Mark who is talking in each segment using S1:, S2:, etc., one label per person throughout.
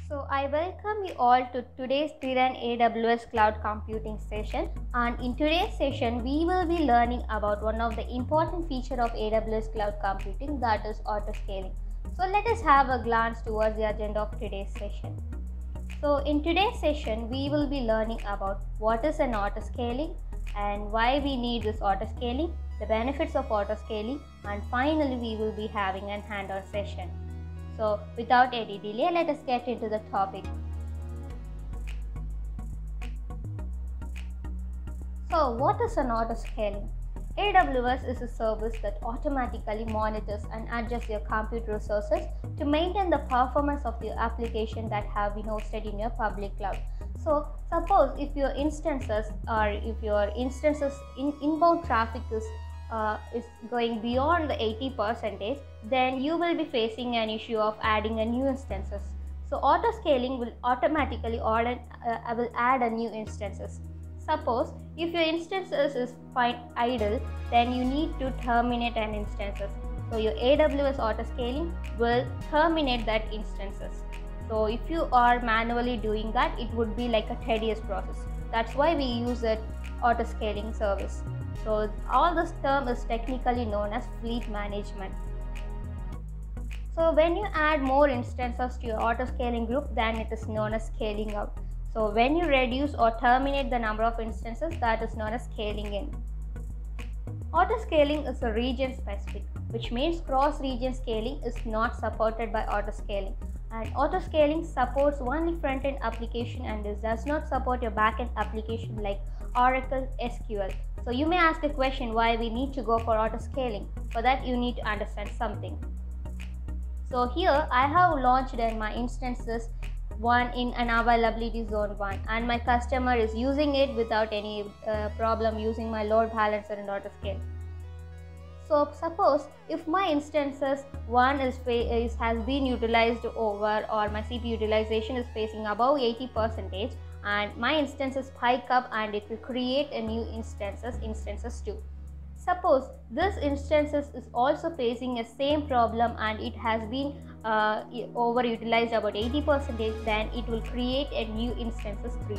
S1: So I welcome you all to today's Thiran AWS Cloud Computing session, and in today's session we will be learning about one of the important feature of AWS Cloud Computing, that is autoscaling. So let us have a glance towards the agenda of today's session. So in today's session we will be learning about what is an autoscaling and why we need this autoscaling, the benefits of autoscaling, and finally we will be having an hands-on session. So without any delay, let us get into the topic. So what is an autoscaling? AWS is a service that automatically monitors and adjusts your compute resources to maintain the performance of your application that have been hosted in your public cloud. So suppose if your instances inbound traffic is going beyond the 80%, then you will be facing an issue of adding a new instances. So autoscaling will automatically will add a new instances. Suppose if your instances is idle, then you need to terminate an instances. So your AWS autoscaling will terminate that instances. So if you are manually doing that, it would be like a tedious process. That's why we use an autoscaling service. So all this term is technically known as fleet management. So when you add more instances to your autoscaling group, then it is known as scaling out. So when you reduce or terminate the number of instances, that is known as scaling in. Autoscaling is a region specific, which means cross-region scaling is not supported by autoscaling. And autoscaling supports only front-end application and it does not support your back-end application like Oracle SQL. So you may ask a question why we need to go for autoscaling. For that you need to understand something. So here I have launched in my instances one in an availability zone 1, and my customer is using it without any problem using my load balancer and autoscale. So suppose if my instances 1 has been utilized over, or my CPU utilization is facing above 80%, and my instances spike up and it will create a new instances 2. Suppose this instances is also facing a same problem and it has been overutilized about 80%, then it will create a new instances 3.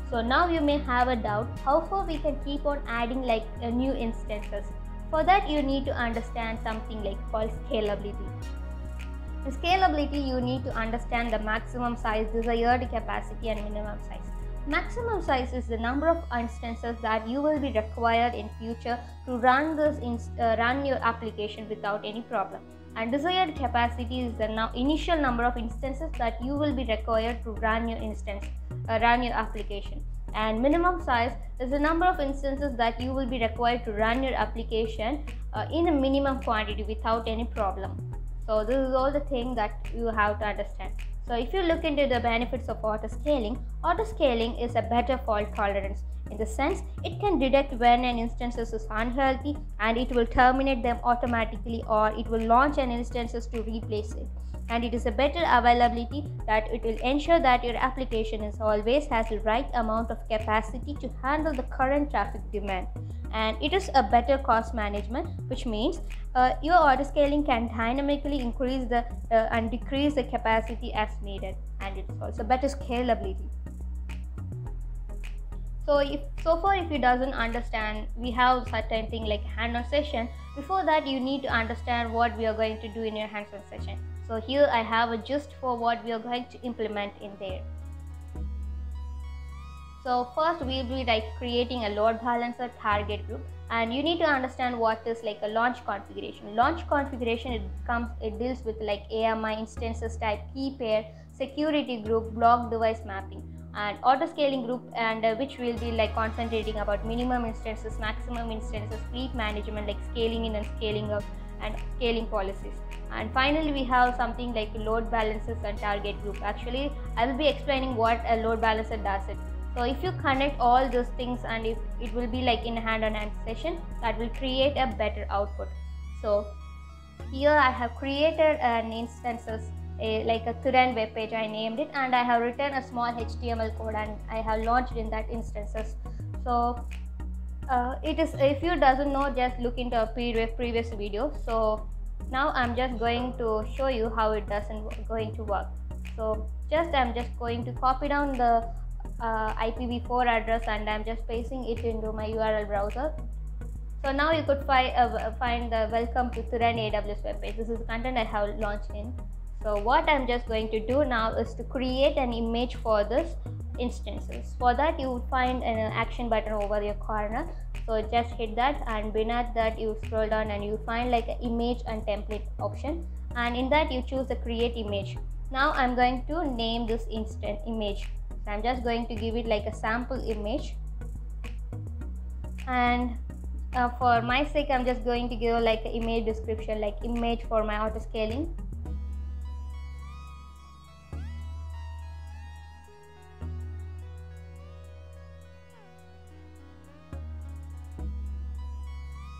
S1: So now you may have a doubt how far we can keep on adding like a new instances. For that you need to understand something like called scalability. In scalability you need to understand the maximum size, desired capacity and minimum size. Maximum size is the number of instances that you will be required in future to run your application without any problem. And desired capacity is the initial number of instances that you will be required to run your application. And minimum size is the number of instances that you will be required to run your application in a minimum quantity without any problem. So this is all the thing that you have to understand. So if you look into the benefits of autoscaling is a better fault tolerance. In the sense, it can detect when an instance is unhealthy and it will terminate them automatically, or it will launch an instance to replace it. And it is a better availability, that it will ensure that your application always has the right amount of capacity to handle the current traffic demand. And it is a better cost management, which means your autoscaling can dynamically increase and decrease the capacity as needed, and it is also better scalability. So if you doesn't understand, we have certain thing like hands-on session. Before that you need to understand what we are going to do in your hands-on session. So here I have a gist for what we are going to implement in there. So first we will be like creating a load balancer target group, and you need to understand what is like a launch configuration. Launch configuration, it deals with like AMI, instances type, key pair, security group, block device mapping, and autoscaling group, and which will be like concentrating about minimum instances, maximum instances, fleet management like scaling in and scaling out, and scaling policies. And finally we have something like load balancers and target group. Actually I will be explaining what a load balancer does it. So if you connect all those things, and if it will be like in hand-on-hand session, that will create a better output. So here I have created an instances like a Thiran web page, I named it, and I have written a small HTML code and I have launched in that instances. So it is, if you doesn't know, just look into a previous video. So now I'm just going to show you how it going to work. So I'm just going to copy down the IPv4 address and I'm just pasting it into my URL browser. So now you could find the welcome to Thuran AWS webpage. This is the content I have launched in. So what I'm just going to do now is to create an image for this instances. For that you will find an action button over your corner. So just hit that, and beneath that you scroll down and you find like an image and template option, and in that you choose the create image. Now I'm going to name this instant image. So I'm just going to give it like a sample image, and for my sake I'm just going to give like an image description, like image for my auto scaling.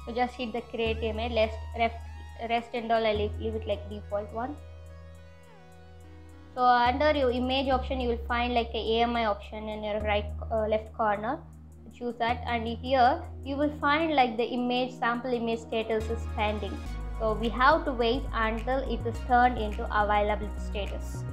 S1: So just hit the create image. Rest and all I leave it like default one. So under your image option you will find like a AMI option in your left corner. Choose that, and here you will find like the image sample image status is pending. So we have to wait until it is turned into availability status.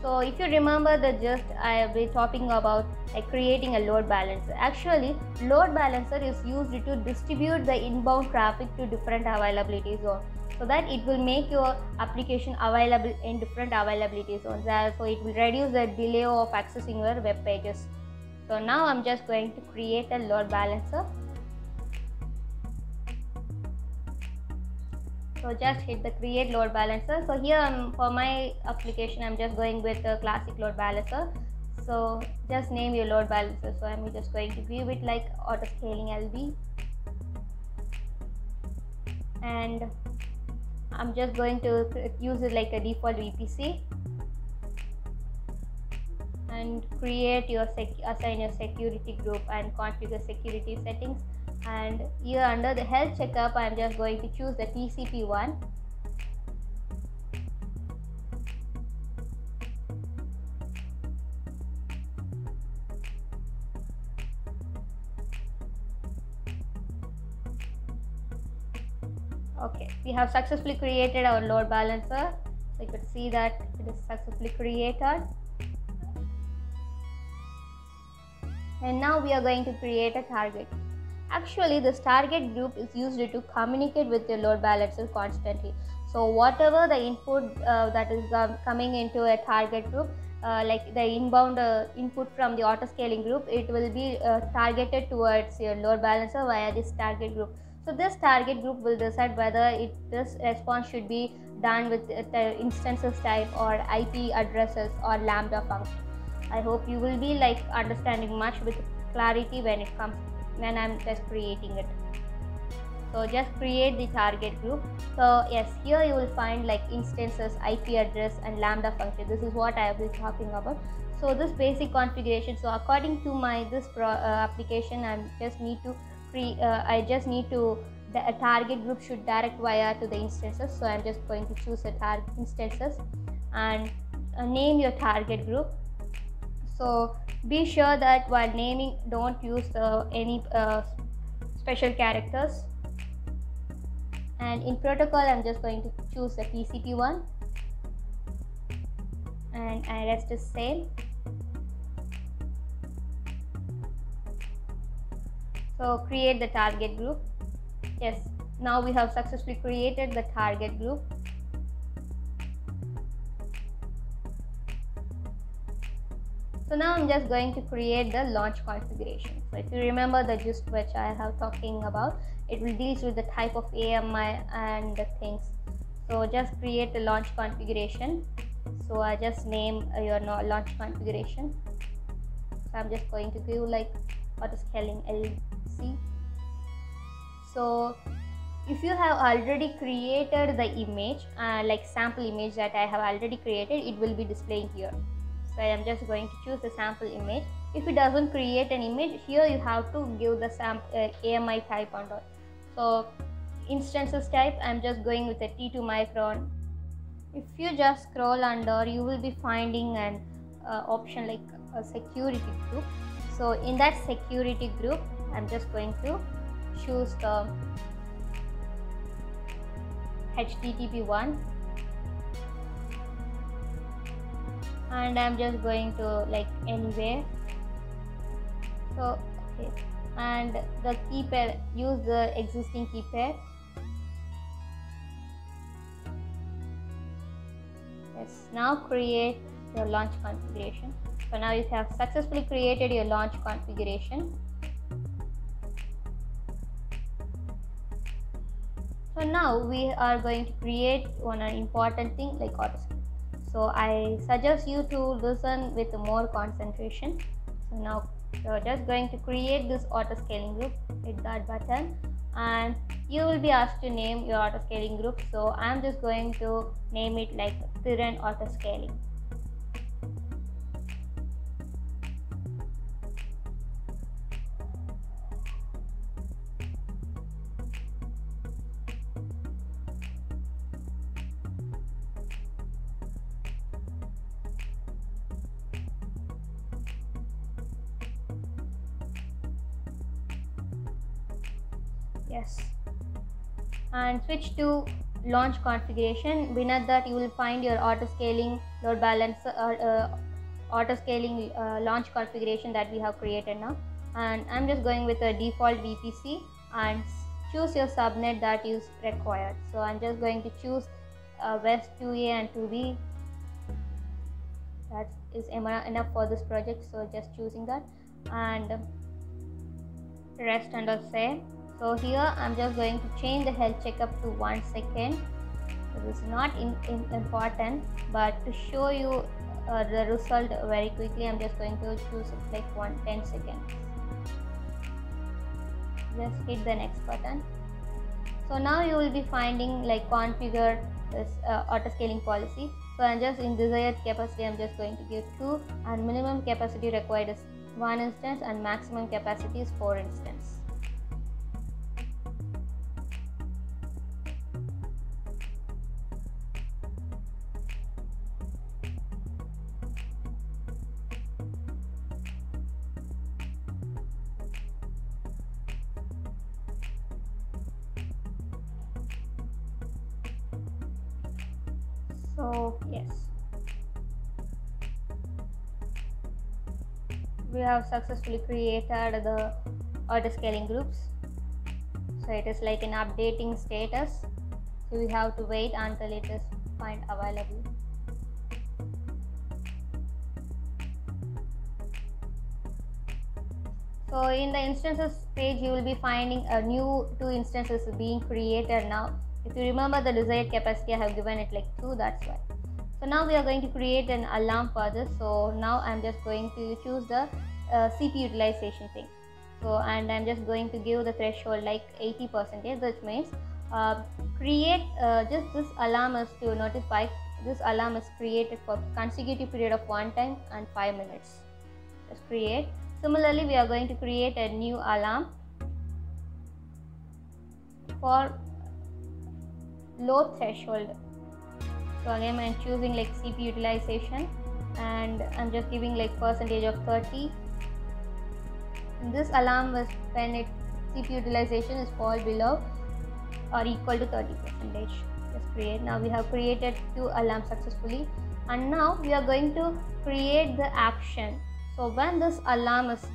S1: So if you remember the gist, I have been talking about like creating a load balancer. Actually, load balancer is used to distribute the inbound traffic to different availability zones, so that it will make your application available in different availability zones. So it will reduce the delay of accessing your web pages. So now I'm just going to create a load balancer. So just hit the create load balancer. So here for my application I'm just going with the classic load balancer. So just name your load balancer. So I'm just going to give it like auto scaling LB, and I'm just going to use it like a default VPC, and create your assign your security group and configure security settings. And here under the health checkup I'm just going to choose the TCP one. Okay, we have successfully created our load balancer. So you could see that it is successfully created. And now we are going to create a target. Actually, this target group is used to communicate with the load balancer constantly. So whatever the input that is coming into a target group, like the inbound input from the auto scaling group, it will be targeted towards your load balancer via this target group. So this target group will decide whether this response should be done with the instances type or IP addresses or Lambda function. I hope you will be like understanding much with clarity when I'm just creating it. So just create the target group. So yes, here you will find like instances, IP address and Lambda function. This is what I have been talking about. So this basic configuration. So according to my application, I just need to the target group should direct via to the instances. So I'm just going to choose the target instances and name your target group. So be sure that while naming, don't use any special characters. And in protocol, I'm just going to choose the TCP one, and rest is same. So create the target group. Yes, now we have successfully created the target group. So now I'm just going to create the launch configuration. So if you remember the gist which I have talking about, it will deal with the type of AMI and the things. So just create the launch configuration. So I just name your launch configuration. So I'm just going to give like auto scaling LC. So if you have already created the image, like sample image that I have already created, it will be displaying here. So I am just going to choose the sample image. If it doesn't create an image, here you have to give the AMI type and all. So instances type, I'm just going with a T2 micron. If you just scroll under, you will be finding an option like a security group. So in that security group, I'm just going to choose the HTTP one. and I'm just going to like anywhere. So okay, and the key pair, use the existing key pair. Yes, now create your launch configuration. So now you have successfully created your launch configuration. So now we are going to create one important thing like autoscale. So I suggest you to listen with more concentration. So now you're just going to create this autoscaling group. Hit that button and you will be asked to name your autoscaling group. So I'm just going to name it like Thiren Autoscaling. Yes, and switch to launch configuration. Beneath that you will find your autoscaling load balancer autoscaling launch configuration that we have created now, and I'm just going with a default VPC and choose your subnet that is required. So I'm just going to choose West 2A and 2B. That is enough for this project, so just choosing that and rest under save. So here I'm just going to change the health checkup to 1 second. This is not important, but to show you the result very quickly, I'm just going to choose it like 10 seconds. Just hit the next button. So now you will be finding like configure this autoscaling policy. So I'm just in desired capacity, I'm just going to give 2, and minimum capacity required is 1 instance and maximum capacity is 4 instance. So yes, we have successfully created the autoscaling groups. So it is like an updating status, so we have to wait until it is find available. So in the instances page you will be finding a new 2 instances being created now. If you remember the desired capacity, I have given it like 2, that's why. So now we are going to create an alarm for this. So now I'm just going to choose the CPU utilization thing. So and I'm just going to give the threshold like 80%, which means create just this alarm is to notify. This alarm is created for consecutive period of 1 time and 5 minutes. Just create. Similarly, we are going to create a new alarm for low threshold. So again I'm choosing like CPU utilization and I'm just giving like percentage of 30. This alarm is when its CPU utilization is fall below or equal to 30%. Just create. Now we have created 2 alarms successfully, and now we are going to create the action. So when this alarm is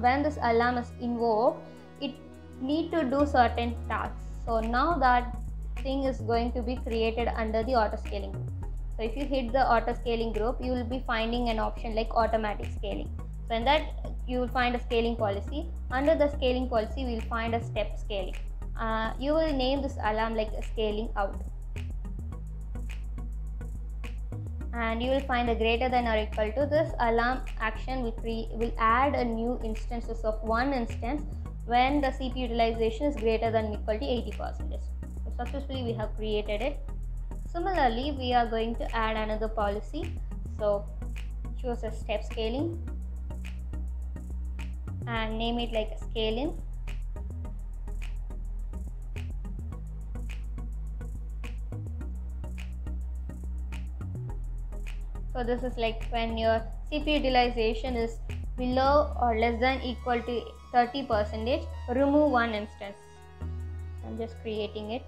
S1: when this alarm is invoked, it need to do certain tasks. So now that thing is going to be created under the autoscaling group. So if you hit the autoscaling group, you will be finding an option like automatic scaling. So in that you will find a scaling policy. Under the scaling policy, we will find a step scaling. You will name this alarm like a scaling out, and you will find a greater than or equal to. This alarm action will add a new instances of 1 instance when the CPU utilization is greater than or equal to 80%. So successfully we have created it. Similarly, we are going to add another policy. So choose a step scaling and name it like scale in. So this is like when your CPU utilization is below or less than equal to 30%, remove 1 instance. I'm just creating it.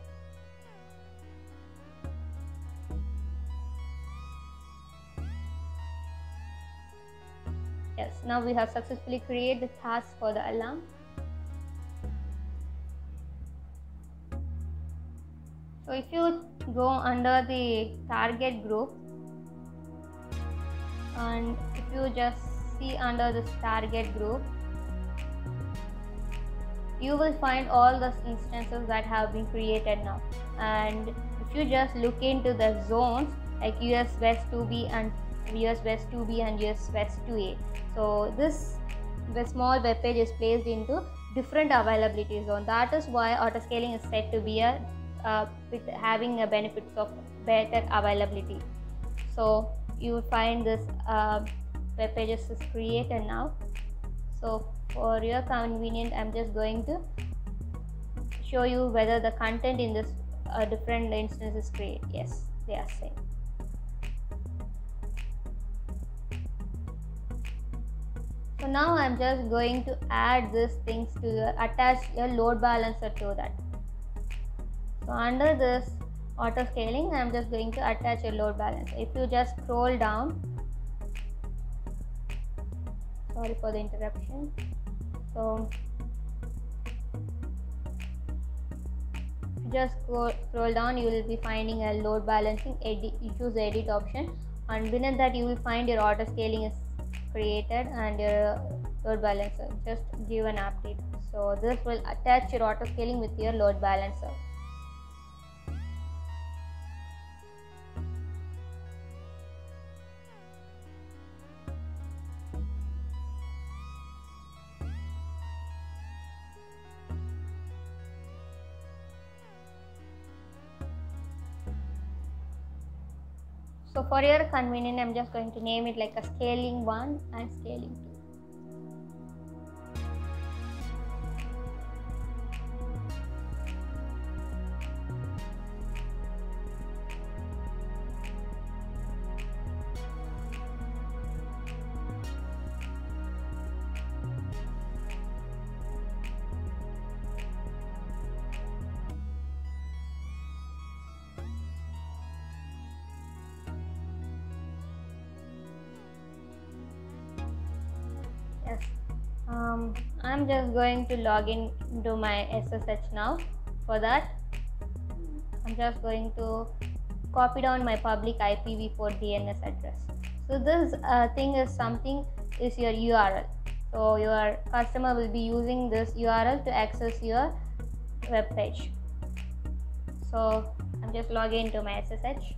S1: now we have successfully created the task for the alarm. So if you go under the target group, and if you just see under this target group, you will find all the instances that have been created now. And if you just look into the zones like US West 2B and US West 2B and US West 2A, so the small web page is placed into different availability zone. That is why autoscaling is said to be with having a benefits of better availability. So you will find this web pages is created now. So for your convenience, I'm just going to show you whether the content in this different instances create. Yes, they are same. So now I'm just going to add these things to attach a load balancer to that. So under this auto scaling, I'm just going to attach a load balancer. If you just scroll down, sorry for the interruption. So if you just scroll down, you will be finding a load balancing. You choose the edit option, and beneath that you will find your auto scaling is created and your load balancer. Just give an update. So this will attach your auto scaling with your load balancer. So for your convenience, I'm just going to name it like a scaling 1 and scaling 2. I'm just going to log into my SSH now. For that, I'm just going to copy down my public IPv4 DNS address. So this thing is your URL. So your customer will be using this URL to access your web page. So I'm just logging into my SSH.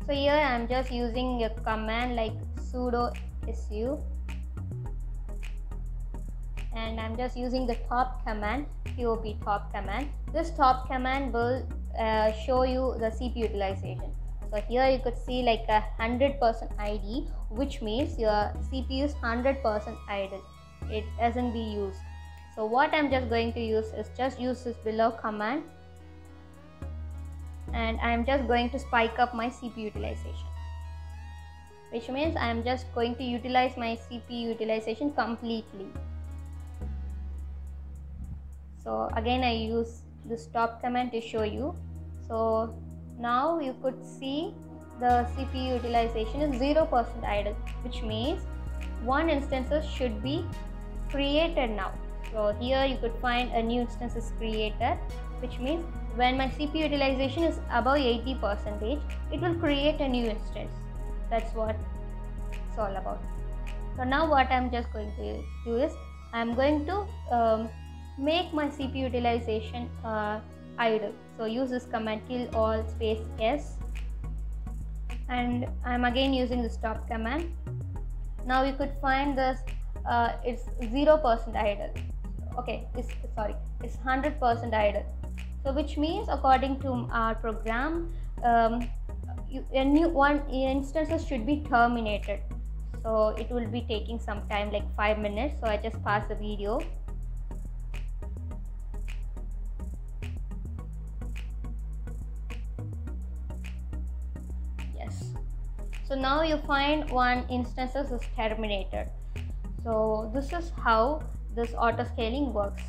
S1: So here I am just using a command like sudo su, and I'm just using the top command, top command. This top command will show you the CPU utilization. So here you could see like 100% ID, which means your CPU is 100% idle. It doesn't be used. So what I'm just going to use is just use this below command, and I'm just going to spike up my CPU utilization, which means I'm just going to utilize my CPU utilization completely. So again I use this stop command to show you. So now you could see the CPU utilization is 0% idle, which means one instances should be created now. So here you could find a new instance is created, which means when my CPU utilization is above 80%, it will create a new instance. That's what it's all about. So now what I'm just going to do is I'm going to make my CPU utilization idle. So use this command kill all space s, and I'm again using the stop command. Now you could find this it's 0% idle. Okay, it's 100% idle. So which means according to our program, a new instances should be terminated. So it will be taking some time, like 5 minutes. So I just pause the video. Yes. So now you find one instances is terminated. So this is how this auto scaling works.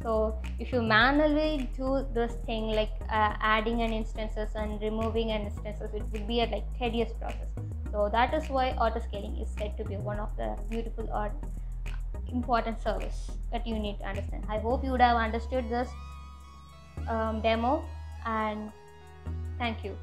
S1: So if you manually do this thing like adding an instances and removing an instances, it would be a like tedious process. So that is why auto scaling is said to be one of the beautiful or important service that you need to understand. I hope you would have understood this demo, and thank you.